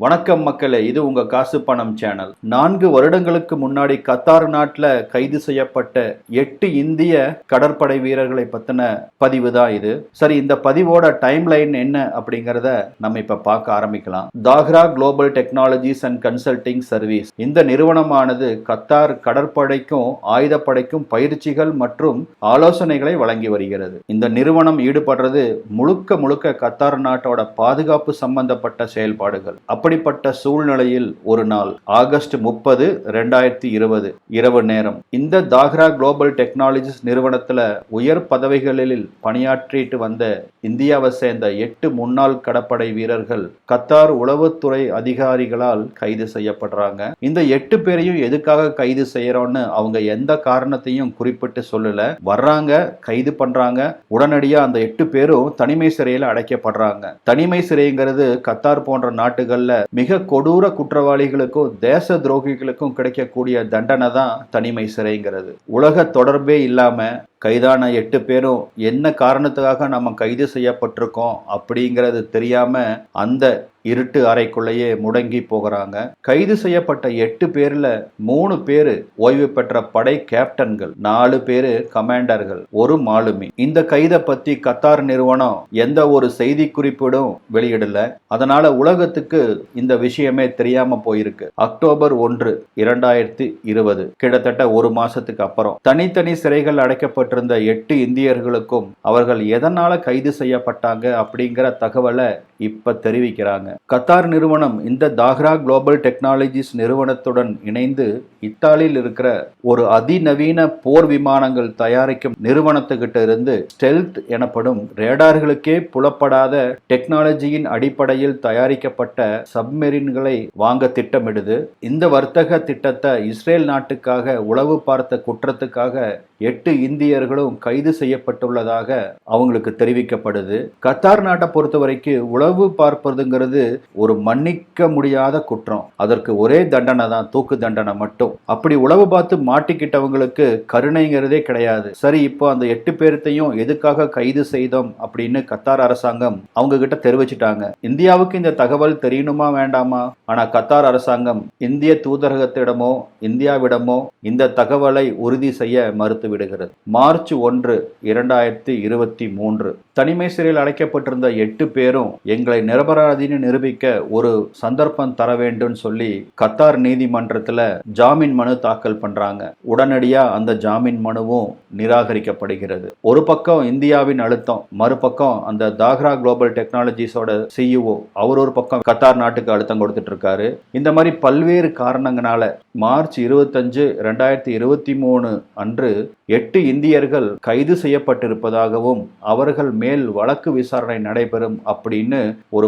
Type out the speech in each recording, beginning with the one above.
வணக்கம் மக்களே, இது உங்க காசு பணம் சேனல். 4 வருடங்களுக்கு முன்னாடி கத்தார் நாட்டில் கைது செய்யப்பட்ட 8 இந்திய கடற்படை வீரர்களை பத்தின பதிவு தான் இது. சரி, இந்த பதிவோட டைம் லைன் என்ன அப்படிங்கிறத நம்ம இப்ப பார்க்க ஆரம்பிக்கலாம். தாக்ரா global technologies and consulting service இந்த நிறுவனமானது கத்தார் கடற்படைக்கும் ஆயுதப்படைக்கும் பயிற்சிகள் மற்றும் ஆலோசனைகளை வழங்கி வருகிறது. இந்த நிறுவனம் ஈடுபடுறது முழுக்க கத்தார் நாட்டோட பாதுகாப்பு சம்பந்தப்பட்ட செயல்பாடுகள். அப்படிப்பட்ட சூழ்நிலையில் ஒரு நாள் ஆகஸ்ட் 30, 2020 இரவு நேரம் இந்த தாக்ரா குளோபல் டெக்னாலஜிஸ் நிறுவனத்துல உயர் பதவிகளில் பணியாற்றிட்டு வந்த இந்தியாவை சேர்ந்த 8 முன்னாள் கடற்படை வீரர்கள் கத்தார் உளவுத்துறை அதிகாரிகளால் கைது செய்யப்படுறாங்க. இந்த 8 பேரையும் எதுக்காக கைது செய்யறோம்னு அவங்க எந்த காரணத்தையும் குறிப்பிட்டு சொல்லல. வர்றாங்க, கைது பண்றாங்க, உடனடியா அந்த 8 பேரும் தனிமை சிறையில் அடைக்கப்படுறாங்க. தனிமை சிறைங்கிறது கத்தார் போன்ற நாட்டுகள்ல மிக கொடூர குற்றவாளிகளுக்கும் தேச துரோகிகளுக்கும் கிடைக்கக்கூடிய தண்டனை தான் தனிமை சிறைங்கிறது. உலக தொடர்பே இல்லாம கைதான 8 பேரும் என்ன காரணத்துக்காக நம்ம கைது செய்யப்பட்டிருக்கோம் அப்படிங்கிறது தெரியாம அந்த இருட்டு அறைக்குள்ளேயே முடங்கி போகிறாங்க. கைது செய்யப்பட்ட 8 பேர்ல 3 பேரு ஓய்வு பெற்ற படை கேப்டன்கள், 4 பேரு கமாண்டர்கள், ஒரு மாலுமி. இந்த கைதை பத்தி கத்தார் நிறுவனம் எந்த ஒரு செய்தி குறிப்பிடும் வெளியிடல. அதனால உலகத்துக்கு இந்த விஷயமே தெரியாம போயிருக்கு. அக்டோபர் 1, 2020 கிட்டத்தட்ட ஒரு மாசத்துக்கு அப்புறம் தனித்தனி சிறைகள் அடைக்கப்பட்டிருந்த 8 இந்தியர்களுக்கும் அவர்கள் எதனால கைது செய்யப்பட்டாங்க அப்படிங்கிற தகவலை இப்ப தெரிவிக்கிறாங்க. கத்தார் நிறுவனம் இந்த தாக்ரா குளோபல் டெக்னாலஜிஸ் நிறுவனத்துடன் இணைந்து இத்தாலியில் இருக்கிற ஒரு அதிநவீன போர் விமானங்கள் தயாரிக்கும் நிறுவனத்துக்கிட்ட இருந்து ஸ்டெல்த் எனப்படும் ரேடார்களுக்கே புலப்படாத டெக்னாலஜியின் அடிப்படையில் தயாரிக்கப்பட்ட சப்மெரின்களை வாங்க திட்டமிடுது. இந்த வர்த்தக திட்டத்தை இஸ்ரேல் நாட்டுக்காக உளவு பார்த்த குற்றத்துக்காக 8 இந்தியர்களும் கைது செய்யப்பட்டுள்ளதாக அவங்களுக்கு தெரிவிக்கப்படுது. கத்தார் நாட்டை பொறுத்த வரைக்கும் உளவு பார்ப்பதுங்கிறது ஒரு மன்னிக்க முடியாத குற்றம். அதற்கு ஒரே தண்டனை தான், தூக்கு தண்டனை மட்டும். அப்படி உளவு பார்த்து மாட்டிக்கிட்டவங்களுக்கு கருணைங்கிறதே கிடையாது. சரி, இப்போ அந்த 8 பேர்த்தையும் எதுக்காக கைது செய்தோம் அப்படின்னு கத்தார் அரசாங்கம் அவங்க கிட்ட தெரிவிச்சிட்டாங்க. இந்தியாவுக்கு இந்த தகவல் தெரியணுமா வேண்டாமா? ஆனா கத்தார் அரசாங்கம் இந்திய தூதரகத்திடமோ இந்தியாவிடமோ இந்த தகவலை உறுதி செய்ய மறுத்து விடுகிறது. மார்ச் 1, 2023 தனிமை சிறையில் அடைக்கப்பட்டிருந்த 8 பேரும் எங்களை நிரபராதின்னு நிரூபிக்க ஒரு சந்தர்ப்பம் தர வேண்டும் சொல்லி கத்தார் நீதிமன்றத்துல ஜாமீன் மனு தாக்கல் பண்றாங்க. உடனடியா அந்த ஜாமீன் மனுவும் நிராகரிக்கப்படுகிறது. ஒரு பக்கம் இந்தியாவின் அழுத்தம், மறுபக்கம் அந்த தாக்ரா குளோபல் டெக்னாலஜிஸோட CEO அவர் ஒரு பக்கம் கத்தார் நாட்டுக்கு அழுத்தம் கொடுத்துட்டு இருக்காரு. இந்த மாதிரி பல்வேறு காரணங்களால மார்ச் 25, 2023 அன்று 8 இந்தியர்கள் கைது செய்யப்பட்டிருப்பதாகவும் அவர்கள் மேல் வழக்கு விசாரணை நடைபெறும் அப்படின்னு ஒரு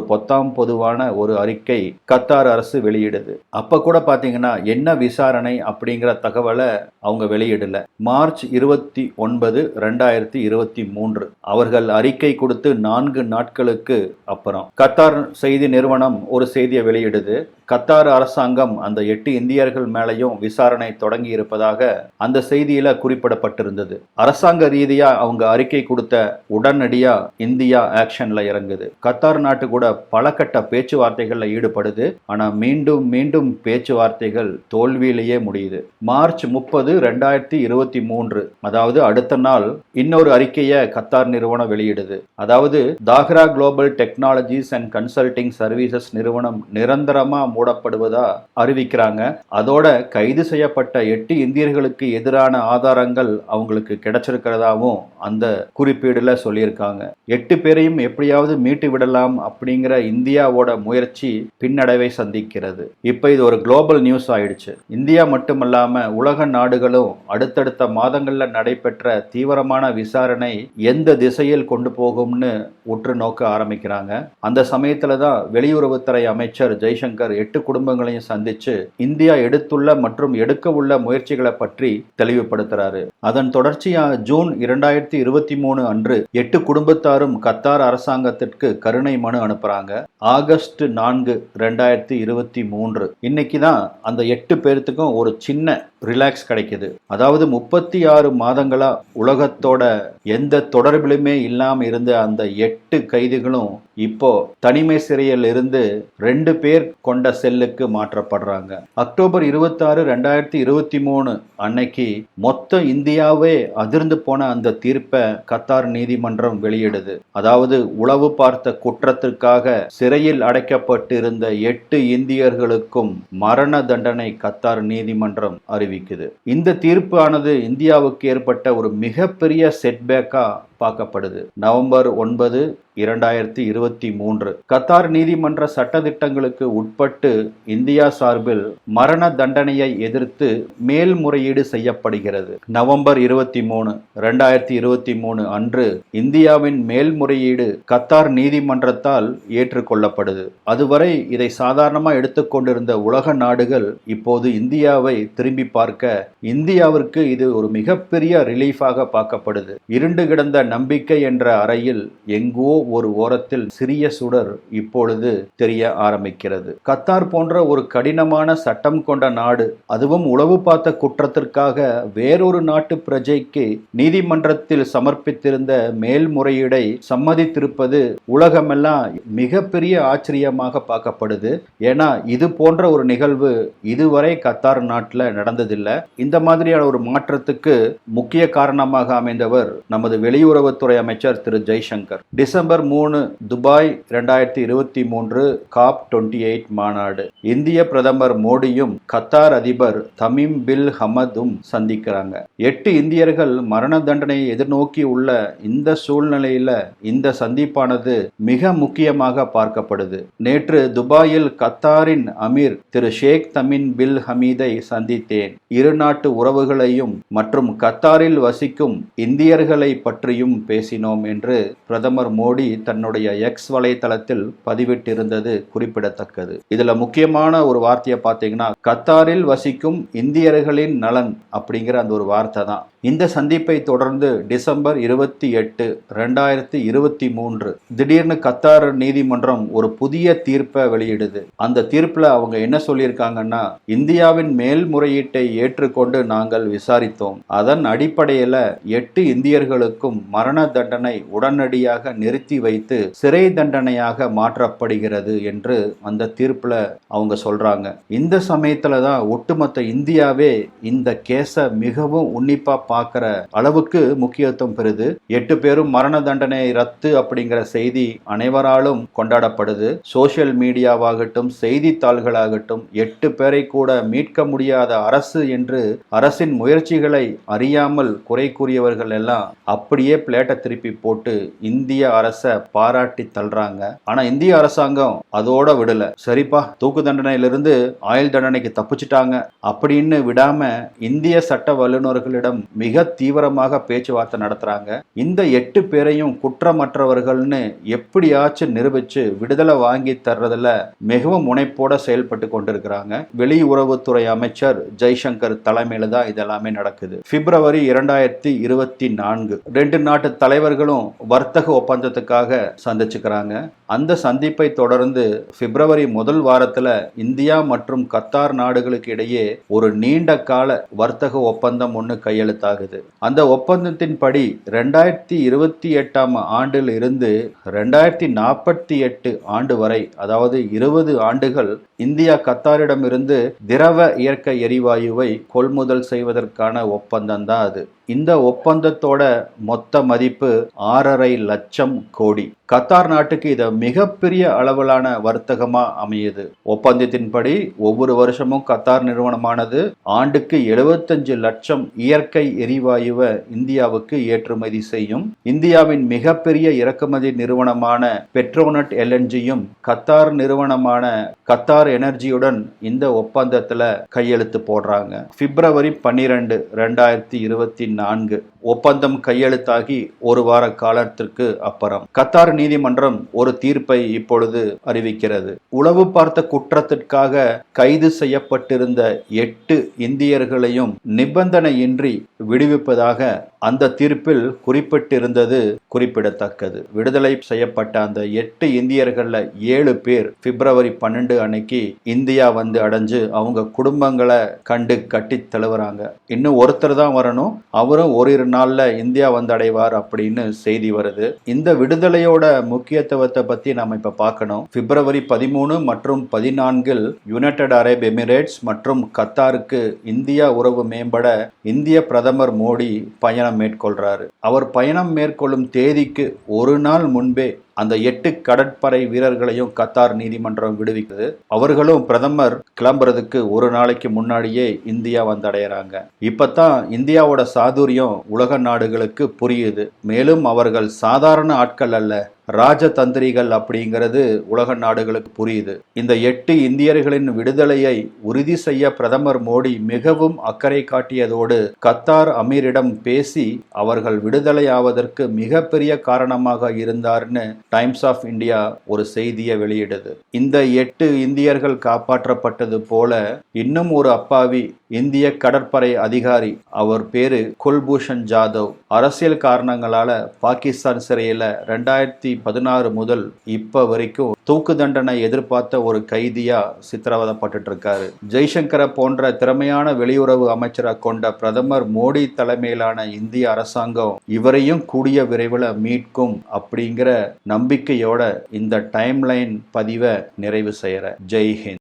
பொதுவான ஒரு அறிக்கை கத்தார் அரசு வெளியிடுது. அப்ப கூட பாத்தீங்கன்னா என்ன விசாரணை அப்படிங்கிற தகவலை அவங்க வெளியிடல. மார்ச் 29, 2023 அவர்கள் அறிக்கை கொடுத்து 4 நாட்களுக்கு அப்புறம் கத்தார் செய்தி நிறுவனம் ஒரு செய்தியை வெளியிடுது. கத்தார் அரசாங்கம் அந்த 8 இந்தியர்கள் மேலையும் விசாரணை தொடங்கி இருப்பதாக அந்த செய்தியில குறிப்பிடப்பட்டிருந்தது. அரசாங்க ரீதியா அவங்க அறிக்கை கொடுத்த உடனடியா இந்தியா ஆக்ஷன்ல இறங்குது. கத்தார் நாட்டு கூட பல கட்ட பேச்சுவார்த்தைகள்ல ஈடுபடுது. ஆனா மீண்டும் பேச்சுவார்த்தைகள் தோல்வியிலேயே முடியுது. மார்ச் 30, 2023 அதாவது அடுத்த நாள் இன்னொரு அறிக்கையை கத்தார் நிறுவனம் வெளியிடுது. அதாவது தாக்ரா global technologies and consulting services நிறுவனம் நிரந்தரமா மூடப்படுவதா அறிவிக்கிறாங்க. அதோட கைது செய்யப்பட்ட 8 இந்தியர்களுக்கு எதிரான ஆதாரங்கள் அவங்களுக்கு கிடைச்சிருக்கிறதாவும் அந்த குறிப்பீடுல சொல்லியிருக்காங்க. 8 பேரையும் எப்படியாவது மீட்டு விடலாம் அப்படிங்கிற இந்தியாவோட முயற்சி பின்னடைவை சந்திக்கிறது. இப்ப இது ஒரு குளோபல் நியூஸ் ஆயிடுச்சு. இந்தியா மட்டுமல்லாம உலக நாடுகளும் அடுத்தடுத்த மாதங்கள்ல நடைபெற்ற தீவிரமான விசாரணை எந்த திசையில் கொண்டு போகும்னு உற்று நோக்க ஆரம்பிக்கிறாங்க. அந்த சமயத்துலதான் வெளியுறவுத்துறை அமைச்சர் ஜெய்சங்கர் 8 குடும்பங்களையும் சந்திச்சு இந்தியா எடுத்துள்ள மற்றும் எடுக்க உள்ள முயற்சிகளை பற்றி தெளிவுபடுத்துறாரு. அதன் தொடர்ச்சியா ஜூன் 2023 அன்று 8 குடும்பத்தாரும் கத்தார் அரசாங்கத்திற்கு கருணை மனு அனுப்புறாங்க. ஆகஸ்ட் 4, 2023 இன்னைக்கு தான் அந்த 8 பேர்த்துக்கும் ஒரு சின்ன ரிலாக்ஸ் கிடைக்குது. அதாவது 36 மாதங்களா உலகத்தோட எந்த தொடர்பிலுமே இல்லாம இருந்த அந்த 8 கைதிகளும் இப்போ தனிமை சிறையில் இருந்து 2 பேர் கொண்ட செல்லுக்கு மாற்றப்படுறாங்க. அக்டோபர் 26, 2023 அன்னைக்கு மொத்த இந்தியாவே அதிர்ந்து போன அந்த தீர்ப்பை கத்தார் நீதிமன்றம் வெளியிடுது. அதாவது உளவு பார்த்த குற்றத்திற்காக சிறையில் அடைக்கப்பட்டிருந்த 8 இந்தியர்களுக்கும் மரண தண்டனை கத்தார் நீதிமன்றம் அறிவிக்குது. இந்த தீர்ப்பானது இந்தியாவுக்கு ஏற்பட்ட ஒரு மிகப்பெரிய செட்பேக்கா பார்க்கப்படுது. நவம்பர் 9, 2023 கத்தார் நீதிமன்ற சட்டதிட்டங்களுக்கு உட்பட்டு இந்தியா சார்பில் மரண தண்டனையை எதிர்த்து மேல்முறையீடு செய்யப்படுகிறது. நவம்பர் 23, 2023 அன்று இந்தியாவின் மேல்முறையீடு கத்தார் நீதிமன்றத்தால் ஏற்றுக்கொள்ளப்படுது. அதுவரை இதை சாதாரணமாக எடுத்துக்கொண்டிருந்த உலக நாடுகள் இப்போது இந்தியாவை திரும்பி பார்க்க இந்தியாவிற்கு இது ஒரு மிகப்பெரிய ரிலீஃபாக பார்க்கப்படுது. இருண்டு கிடந்த நம்பிக்கை என்ற அறையில் எங்கோ ஒரு ஓரத்தில் சிறிய சுடர் இப்பொழுது தெரிய ஆரம்பிக்கிறது. கத்தார் போன்ற ஒரு கடினமான சட்டம் கொண்ட நாடு, அதுவும் உளவு பார்த்த குற்றத்திற்காக வேறொரு நாட்டு பிரஜைக்கு நீதிமன்றத்தில் சமர்ப்பித்திருந்த மேல்முறையீடை சம்மதித்திருப்பது உலகமெல்லாம் மிகப்பெரிய ஆச்சரியமாக பார்க்கப்படுது. ஏன்னா இது போன்ற ஒரு நிகழ்வு இதுவரை கத்தார் நாட்டில் நடந்ததில்லை. இந்த மாதிரியான ஒரு மாற்றத்துக்கு முக்கிய காரணமாக அமைந்தவர் நமது வெளியுறவுத்துறை அமைச்சர் திரு ஜெய்சங்கர். டிசம்பர் 3 துபாய் 2023 COP28 மாநாடு. இந்திய பிரதமர் மோடியும் கத்தார் அதிபர் தமீம் பின் ஹமதும் சந்திக்கிறாங்க. 8 இந்தியர்கள் மரண தண்டனையை எதிர்நோக்கி உள்ள இந்த சூழ்நிலையில இந்த சந்திப்பானது மிக முக்கியமாக பார்க்கப்படுது. நேற்று துபாயில் கத்தாரின் அமீர் திரு ஷேக் தமீம் பின் ஹமீதை சந்தித்தேன். இரு நாட்டு உறவுகளையும் மற்றும் கத்தாரில் வசிக்கும் இந்தியர்களை பற்றியும் பேசினோம் என்று பிரதமர் மோடி தன்னுடைய எக்ஸ் வலைத்தளத்தில் பதிவிட்டிருந்தது குறிப்பிடத்தக்கது. இதுல முக்கியமான ஒரு வார்த்தையை பார்த்தீங்கன்னா கத்தாரில் வசிக்கும் இந்தியர்களின் நலன் அப்படிங்கிற அந்த ஒரு வார்த்தை தான். இந்த சந்திப்பை தொடர்ந்து டிசம்பர் 28, 2023 திடீர்னு கத்தார் நீதிமன்றம் ஒரு புதிய தீர்ப்பை வெளியிடுது. அந்த தீர்ப்புல அவங்க என்ன சொல்லியிருக்காங்கன்னா, இந்தியாவின் மேல்முறையீட்டை ஏற்றுக்கொண்டு நாங்கள் விசாரித்தோம். அதன் அடிப்படையில 8 இந்தியர்களுக்கும் மரண தண்டனை உடனடியாக நிறுத்தி வைத்து சிறை தண்டனையாக மாற்றப்படுகிறது என்று அந்த தீர்ப்புல அவங்க சொல்றாங்க. இந்த சமயத்துல தான் ஒட்டுமொத்த இந்தியாவே இந்த கேஸை மிகவும் உன்னிப்பா பார்க்கிற அளவுக்கு முக்கியத்துவம் பெறுது. 8 பேரும் மரண தண்டனை ரத்து அப்படிங்கிற செய்தி அனைவராலும் கொண்டாடப்படுது. சோசியல் மீடியாவாகட்டும் செய்தித்தாள்களாகட்டும் 8 பேரை கூட மீட்க முடியாத அரசு என்று அரசின் முயற்சிகளை அறியாமல் குறை கூறியவர்கள் எல்லாம் அப்படியே பிளேட்டை திருப்பி போட்டு இந்திய அரசை பாராட்டி தள்ளுறாங்க. ஆனா இந்திய அரசாங்கம் அதோட விடல. சரிப்பா, தூக்கு தண்டனையிலிருந்து ஆயுள் தண்டனைக்கு தப்பிச்சிட்டாங்க அப்படின்னு விடாம இந்திய சட்ட வல்லுநர்களிடம் மிக தீவிரமாக பேச்சுவார்த்தை நடத்துறாங்க. இந்த 8 பேரையும் குற்றமற்றவர்கள்னு எப்படியாச்சும் நிரூபிச்சு விடுதலை வாங்கி தர்றதுல மிகவும் முனைப்போட செயல்பட்டு கொண்டிருக்கிறாங்க. வெளியுறவுத்துறை அமைச்சர் ஜெய்சங்கர் தலைமையில தான் இதெல்லாமே நடக்குது. பிப்ரவரி 2024 2 நாட்டு தலைவர்களும் வர்த்தக ஒப்பந்தத்துக்காக சந்திச்சுக்கிறாங்க. அந்த சந்திப்பை தொடர்ந்து பிப்ரவரி முதல் வாரத்துல இந்தியா மற்றும் கத்தார் நாடுகளுக்கு இடையே ஒரு நீண்ட கால வர்த்தக ஒப்பந்தம் ஒன்று கையெழுத்தாகுது. அந்த ஒப்பந்தத்தின்படி 2028 ஆண்டில் இருந்து 2048 ஆண்டு வரை, அதாவது 20 ஆண்டுகள் இந்தியா கத்தாரிடமிருந்து திரவ இயற்கை எரிவாயுவை கொள்முதல் செய்வதற்கான ஒப்பந்தம் தான் அது. இந்த ஒப்பந்தத்தோட மொத்த மதிப்பு 6.5 லட்சம் கோடி. கத்தார் நாட்டுக்கு இது மிகப்பெரிய அளவிலான வர்த்தகமா அமையுது. ஒப்பந்தத்தின்படி ஒவ்வொரு வருஷமும் கத்தார் நிறுவனமானது ஆண்டுக்கு 75 லட்சம் இயற்கை எரிவாயுவை இந்தியாவுக்கு ஏற்றுமதி செய்யும். இந்தியாவின் மிகப்பெரிய இறக்குமதி நிறுவனமான பெட்ரோநெட் LNGயும் கத்தார் நிறுவனமான கத்தார் எனர்ஜியுடன் இந்த ஒப்பந்தத்துல கையெழுத்து போடுறாங்க. பிப்ரவரி 12, 2024 ஒப்பந்தம் கையெழுத்தாகி ஒரு வார காலத்திற்கு அப்புறம் கத்தார் நீதிமன்றம் ஒரு தீர்ப்பை இப்பொழுது அறிவிக்கிறது. உளவு பார்த்த குற்றத்திற்காக கைது செய்யப்பட்டிருந்த 8 இந்தியர்களையும் நிபந்தனையின்றி விடுவிப்பதாக அந்த தீர்ப்பில் குறிப்பிட்டிருந்தது குறிப்பிடத்தக்கது. விடுதலை செய்யப்பட்ட அந்த 8 இந்தியர்கள்ல 7 பேர் பிப்ரவரி 12 அன்னைக்கு இந்தியா வந்து அடைஞ்சு அவங்க குடும்பங்களை கண்டு கட்டி தழுவுறாங்க. இன்னும் ஒருத்தர் தான் வரணும், அவரும் ஓரிரு நாள்ல இந்தியா வந்து அடைவார் அப்படின்னு செய்தி வருது. இந்த விடுதலையோட முக்கியத்துவத்தை பத்தி நாம இப்ப பார்க்கணும். பிப்ரவரி 13 மற்றும் 14 யுனைடெட் அரேப் எமிரேட்ஸ் மற்றும் கத்தாருக்கு இந்தியா உறவு மேம்பட இந்திய பிரதமர் மோடி பயணம் மேற்கொள்றாரு. அவர் பயணம் மேற்கொள்ளும் தேதிக்கு ஒரு நாள் முன்பே அந்த 8 கடற்படை வீரர்களையும் கத்தார் நீதிமன்றம் விடுவிக்குது. அவர்களும் பிரதமர் கிளம்புறதுக்கு ஒரு நாளைக்கு முன்னாடியே இந்தியா வந்தடைகிறாங்க. இப்பதான் இந்தியாவோட சாதுரியம் உலக நாடுகளுக்கு புரியுது. மேலும் அவர்கள் சாதாரண ஆட்கள் அல்ல, ராஜதந்திரிகள் அப்படிங்கிறது உலக நாடுகளுக்கு புரியுது. இந்த 8 இந்தியர்களின் விடுதலையை உறுதி செய்ய பிரதமர் மோடி மிகவும் அக்கறை காட்டியதோடு கத்தார் அமீரிடம் பேசி அவர்கள் விடுதலை ஆவதற்கு மிகப்பெரிய காரணமாக இருந்தார்னு டைம்ஸ் ஆஃப் இந்தியா ஒரு செய்தியை வெளியிடுது. இந்த 8 இந்தியர்கள் காப்பாற்றப்பட்டது போல இன்னும் ஒரு அப்பாவி இந்திய கடற்படை அதிகாரி, அவர் பேரு குல்பூஷன் ஜாதவ், அரசியல் காரணங்களால பாகிஸ்தான் சிறையில 2016 முதல் இப்ப வரைக்கும் தூக்கு தண்டனை எதிர்பார்த்த ஒரு கைதியா சித்திரவதைப்பட்டு இருக்காரு. ஜெய்சங்கரை போன்ற திறமையான வெளியுறவு அமைச்சரை கொண்ட பிரதமர் மோடி தலைமையிலான இந்திய அரசாங்கம் இவரையும் கூடிய விரைவில் மீட்கும் அப்படிங்கிற நம்பிக்கையோட இந்த டைம்லைன் பதிவை நிறைவு செய்யற. ஜெய் ஹிந்த்.